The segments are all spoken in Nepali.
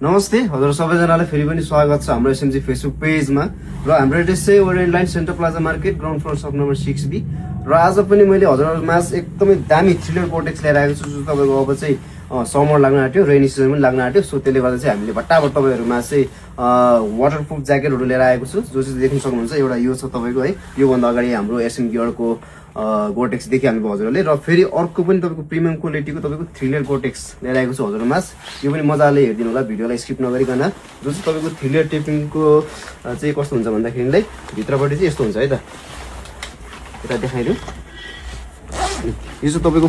नमस्ते हजुर सबैजनालाई फेरि पनि स्वागत छ हाम्रो एसएमजी फेसबुक पेजमा र हाम्रो एड्रेस चाहिँ orient line centre plaza market ground floor shop number 6B र आज पनि मैले हजुरहरुमा एकदमै दामी थ्रिलर कोटेक्स लिएर आएको छु जो तपाईको अब चाहिँ समर लाग्न आट्यो रेनी सिजन पनि लाग्न आट्यो सो त्यसले गर्दा चाहिँ हामीले भट्टाभट तपाईहरुमा चाहिँ वाटरप्रुफ ज्याकेटहरु लिएर आएको छु जो चाहिँ देख्न सक्नुहुन्छ एउटा यो छ तपाईको है यो भन्दा अगाडि हाम्रो एसएम गियरको गोटेक्स देखि हामी हजुरहरुले र फेरि अर्को पनि तपाईको प्रिमियम क्वालिटीको तपाईको थ्रिलर कोटेक्स लिएर आएको छु हजुरहरुमा यो पनि मजाले हेर्दिनु होला भिडियोलाई स्किप नगरिकन जो चाहिँ तपाईको थ्रिलर टेपिङको चाहिँ कस्तो हुन्छ भन्दाखेरिलाई भित्रपट्टि चाहिँ यस्तो हुन्छ है त यता देखाइदिउ यो चाहिँ तपाईको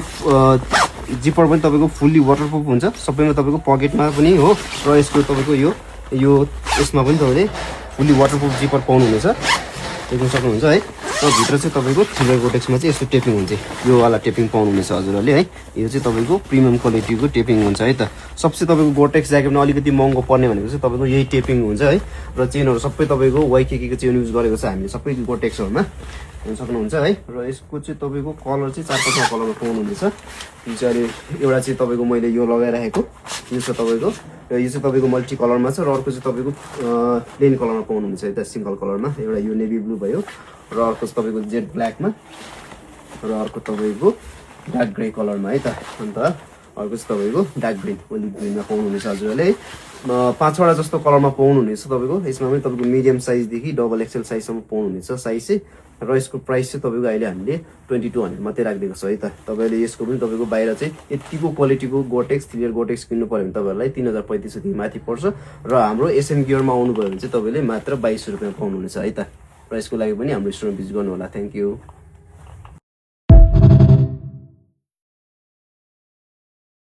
जिपर पनि तपाईको फुल्ली वाटरप्रुफ हुन्छ सबैमा तपाईको पकेटमा पनि हो र यसको तपाईको यो यसमा पनि तपाईले फुल्ली वाटरप्रुफ जिपर पाउनुहुनेछ देख्न सक्नुहुन्छ है र भित्र चाहिँ तपाईको थ्रिलर कोटेक्समा चाहिँ यस्तो टेपिङ हुन्छ यो वाला टेपिङ पाउनुहुनेछ हजुरहरुले है यो चाहिँ तपाईको प्रिमियम क्वालिटीको टेपिङ हुन्छ है त सबसे तपाईको गोटेक्स ज्याकेटमा अलिकति महँगो पर्ने भनेको चाहिँ तपाईको यही टेपिङ हुन्छ है र चेनहरु सबै तपाईको वाइकेकीको चेन युज गरेको छ हामीले सबै गोटेक्सहरुमा हेर्न सक्नुहुन्छ है र यसको चाहिँ तपाईको कलर चाहिँ 4-5 कलरमा पाउनुहुनेछ जुन चाहिँ एउटा चाहिँ तपाईको मैले यो लगाइराखेको यो छ तपाईको यो चाहिँ तपाईको मल्टी कलरमा छ र अर्को चाहिँ तपाईको प्लेन कलरमा पाउनुहुन्छ है त सिंगल कलरमा एउटा यो नेभी ब्लू भयो र अर्को चाहिँ तपाईको जेट ब्ल्याकमा र अर्को तपाईको डार्क ग्रे कलरमा है त अन्त अर्को चाहिँ तपाईको डार्क ग्रीन ओलिभ ग्रीनमा पाउनुहुनेछ हजुरले है 5-6वटा जस्तो कलरमा पाउनुहुनेछ तपाईको यसमा पनि तपाईको मिडियम साइज देखि डबल एक्सएल साइज सम्म पाउनुहुनेछ साइज चाहिँ र यसको प्राइस चाहिँ तपाईको अहिले हामीले 2200 मात्रै राखिदिएको छ है त तपाईले यसको पनि तपाईको बाहिर चाहिँ यतिको क्वालिटीको गोटेक्स थ्रिलर गोटेक्स किन्नु पर्यो भने तपाईहरुलाई 3035 देखि माथि पर्छ र हाम्रो एसएम गियरमा आउनु भयो भने चाहिँ तपाईले मात्र 2200 रुपैयाँमा पाउनुहुनेछ है त प्राइसको लागि पनि हाम्रो स्टोरमा भिजिट गर्नु होला थ्यांक यू